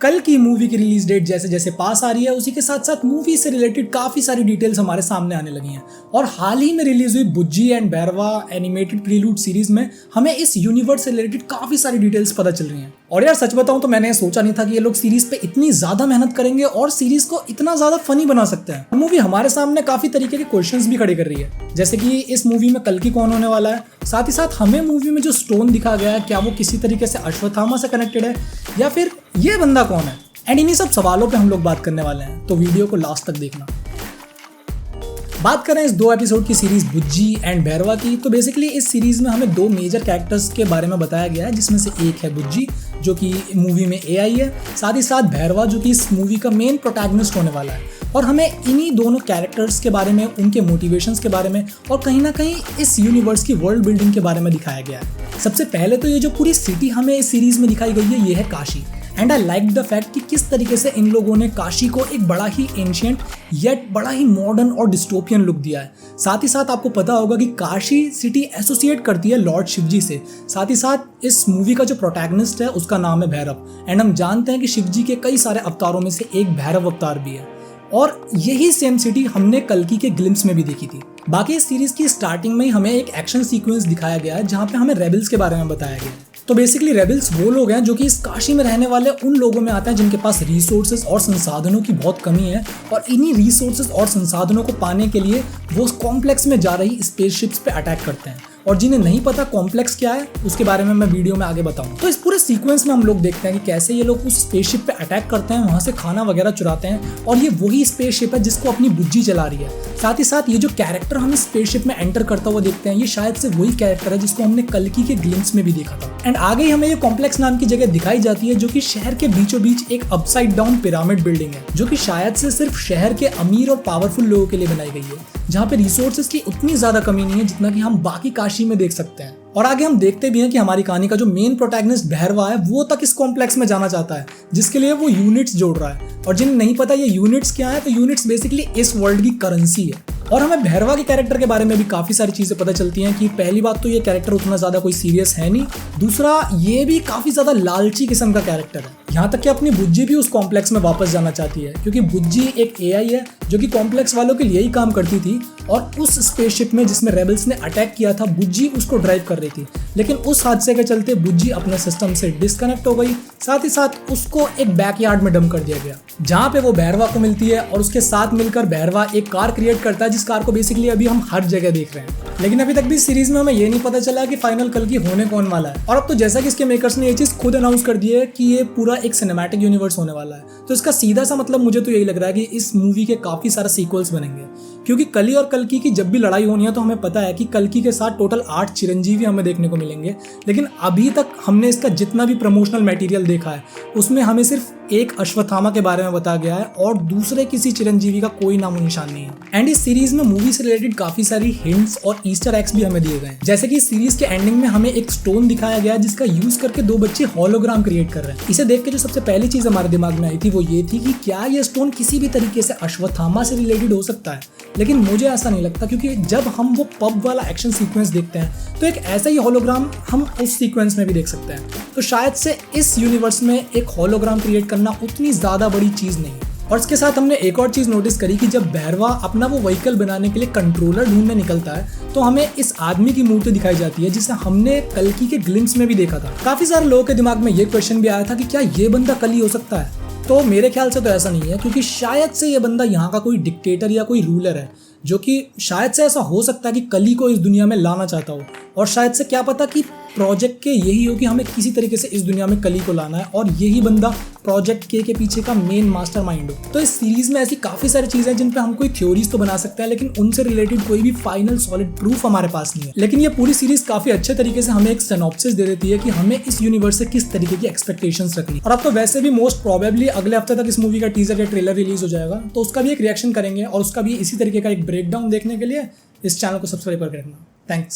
कल की मूवी की रिलीज डेट जैसे जैसे पास आ रही है उसी के साथ साथ मूवी से रिलेटेड काफी सारी डिटेल्स हमारे सामने आने लगी हैं। और हाल ही में रिलीज हुई बुज्जी and Bairwa animated prelude series में हमें इस यूनिवर्स से रिलेटेड काफी सारी डिटेल्स पता चल रही हैं। और यार सच बताऊं तो मैंने सोचा नहीं था कि ये लोग सीरीज पे इतनी ज्यादा मेहनत करेंगे और सीरीज को इतना ज्यादा फनी बना सकते हैं। मूवी हमारे सामने काफी तरीके के क्वेश्चंस भी खड़े कर रही है, जैसे कि इस मूवी में कल्कि कौन होने वाला है, साथ ही साथ हमें मूवी में जो स्टोन दिखा गया है क्या वो किसी तरीके से अश्वत्थामा से कनेक्टेड है या फिर ये बंदा कौन है। एंड इन्हीं सब सवालों पे हम लोग बात करने वाले हैं, तो वीडियो को लास्ट तक देखना। बात करें इस 2 एपिसोड की सीरीज बुज्जी एंड बैरवा की, तो बेसिकली इस सीरीज में हमें 2 मेजर कैरेक्टर्स के बारे में बताया गया है, जिसमें से एक है बुज्जी जो कि मूवी में एआई है, साथ ही साथ बैरवा जो कि इस मूवी का मेन प्रोटैगनिस्ट होने वाला है। और हमें इन्हीं दोनों कैरेक्टर्स के बारे में, उनके मोटिवेशंस के बारे में और कहीं ना कहीं इस यूनिवर्स की वर्ल्ड बिल्डिंग के बारे में दिखाया गया है। सबसे पहले तो ये जो पूरी सिटी हमें इस सीरीज में दिखाई गई है ये है Kashi. And I like the fact कि किस तरीके से इन लोगों ने काशी को एक बड़ा ही एंशिएंट येट बड़ा ही मॉडर्न और डिस्टोपियन लुक दिया है। साथ ही साथ आपको पता होगा कि काशी सिटी एसोसिएट करती है लॉर्ड शिवजी से। साथ ही साथ इस मूवी का जो प्रोटैगनिस्ट है उसका नाम है भैरव। एंड हम जानते हैं कि शिवजी के कई सारे अवतारों में से एक भैरव अवतार भी है, और यही सेम सिटी हमने कल्कि के ग्लिम्स में भी देखी थी। बाकी इस सीरीज की स्टार्टिंग में ही हमें एक एक्शन सीक्वेंस दिखाया गया है जहाँ पे हमें रेबल्स के बारे में बताया गया है। तो बेसिकली रेबल्स वो लोग हैं जो कि इस काशी में रहने वाले उन लोगों में आते हैं जिनके पास रिसोर्सेज और संसाधनों की बहुत कमी है, और इन्हीं रिसोर्सेज और संसाधनों को पाने के लिए वो उस कॉम्प्लेक्स में जा रही स्पेसशिप्स पे अटैक करते हैं। और जिन्हें नहीं पता कॉम्प्लेक्स क्या है उसके बारे में मैं वीडियो में आगे बताऊं। तो इस पूरे सीक्वेंस में हम लोग देखते हैं कि कैसे ये लोग उस स्पेसशिप पे अटैक करते हैं, वहां से खाना वगैरह चुराते हैं, और ये वही स्पेसशिप है जिसको अपनी बुज्जी चला रही है। साथ ही साथ ये जो कैरेक्टर हम इस स्पेसशिप में एंटर करता हुआ देखते हैं ये शायद से वही कैरेक्टर है जिसको हमने कल्कि के ग्लिम्स में भी देखा था। एंड आगे ही हमें ये कॉम्प्लेक्स नाम की जगह दिखाई जाती है जो कि शहर के बीचों बीच एक अपसाइड डाउन पिरामिड बिल्डिंग है, जो कि शायद से सिर्फ शहर के अमीर और पावरफुल लोगों के लिए बनाई गई है, जहाँ पे रिसोर्सेज की उतनी ज्यादा कमी नहीं है जितना कि हम बाकी काशी में देख सकते हैं। और आगे हम देखते भी हैं कि हमारी कहानी का जो मेन प्रोटैगनिस्ट भैरवा है वो तक इस कॉम्प्लेक्स में जाना चाहता है, जिसके लिए वो यूनिट्स जोड़ रहा है। और जिन्हें नहीं पता ये यूनिट्स क्या है, तो यूनिट्स बेसिकली इस वर्ल्ड की करेंसी है। और हमें भैरवा के कैरेक्टर के बारे में भी काफी सारी चीजें पता चलती हैं कि पहली बात तो ये कैरेक्टर उतना ज्यादा कोई सीरियस है नहीं, दूसरा ये भी काफी ज्यादा लालची किस्म का कैरेक्टर है। यहाँ तक कि अपनी बुज्जी भी उस कॉम्प्लेक्स में वापस जाना चाहती है, क्योंकि बुज्जी एक एआई है जो कि कॉम्प्लेक्स वालों के लिए ही काम करती थी, और उस स्पेसशिप में जिसमें रेबल्स ने अटैक किया था बुज्जी उसको ड्राइव कर रही थी। लेकिन उस हादसे के चलते बुज्जी अपने सिस्टम से डिस्कनेक्ट हो गई, साथ ही साथ उसको एक बैकयार्ड में डंप कर दिया गया, जहाँ पे वो भैरवा को मिलती है और उसके साथ मिलकर भैरवा एक कार क्रिएट करता है, जिस कार को बेसिकली अभी हम हर जगह देख रहे हैं। लेकिन अभी तक भी सीरीज में हमें ये नहीं पता चला कि फाइनल कल्कि होने कौन वाला है। और अब तो जैसा कि इसके मेकर्स ने ये चीज खुद अनाउंस कर दी है कि ये पूरा एक सिनेमैटिक यूनिवर्स होने वाला है, तो इसका सीधा सा मतलब मुझे तो यही लग रहा है कि इस मूवी के काफी सारे सीक्वल्स बनेंगे। क्योंकि कली और कल्कि की जब भी लड़ाई होनी है तो हमें पता है कि कल्कि के साथ टोटल 8 चिरंजीवी हमें देखने को मिलेंगे, लेकिन अभी तक हमने इसका जितना भी प्रमोशनल मटेरियल देखा है उसमें हमें सिर्फ एक अश्वत्थामा के बारे में बताया गया है और दूसरे किसी चिरंजीवी का कोई नामो निशान नहीं है। एंड इस सीरीज में मूवी से रिलेटेड काफी सारी हिंट्स और ईस्टर एग्स भी हमें दिए गए हैं, जैसे कि इस सीरीज के एंडिंग में हमें एक स्टोन दिखाया गया है जिसका यूज करके 2 बच्चे होलोग्राम क्रिएट कर रहे हैं। इसे देख के जो सबसे पहली चीज हमारे दिमाग में आई थी वो ये थी कि क्या ये स्टोन किसी भी तरीके से अश्वत्थामा से रिलेटेड हो सकता है, लेकिन मुझे ऐसा नहीं लगता, क्योंकि जब हम वो पब वाला एक्शन सीक्वेंस देखते हैं तो एक ऐसा ही होलोग्राम हम उस सीक्वेंस में भी देख सकते हैं। तो शायद से इस यूनिवर्स में एक होलोग्राम क्रिएट करना उतनी ज्यादा बड़ी चीज नहीं है। और इसके साथ हमने एक और चीज नोटिस करी कि जब भैरवा अपना वो व्हीकल बनाने के लिए कंट्रोलर ढूंढने निकलता है तो हमें इस आदमी की मूर्ति दिखाई जाती है जिसे हमने कल्कि के ग्लिम्स में भी देखा था। काफी सारे लोगों के दिमाग में ये क्वेश्चन भी आया था कि क्या ये बंदा कली हो सकता है, तो मेरे ख्याल से तो ऐसा नहीं है, क्योंकि शायद से ये बंदा यहाँ का कोई डिक्टेटर या कोई रूलर है जो कि शायद से ऐसा हो सकता है कि कली को इस दुनिया में लाना चाहता हो, और शायद से क्या पता कि प्रोजेक्ट के यही हो कि हमें किसी तरीके से इस दुनिया में कली को लाना है, और यही बंदा प्रोजेक्ट के पीछे का मेन मास्टरमाइंड हो। तो इस सीरीज में ऐसी काफी सारी चीजें हैं जिन पे हम कोई थ्योरीज तो बना सकते हैं, लेकिन उनसे रिलेटेड कोई भी फाइनल सॉलिड प्रूफ हमारे पास नहीं है। लेकिन ये पूरी सीरीज काफी अच्छे तरीके से हमें एक सिनॉप्सिस दे देती है कि हमें इस यूनिवर्स से किस तरीके की एक्सपेक्टेशंस रखनी। और अब तो वैसे भी मोस्ट प्रोबेबली अगले हफ्ते तक इस मूवी का टीजर या ट्रेलर रिलीज हो जाएगा, तो उसका भी एक रिएक्शन करेंगे, और उसका भी इसी तरीके का एक ब्रेकडाउन देखने के लिए इस चैनल को सब्सक्राइब करके रखना। थैंक्स।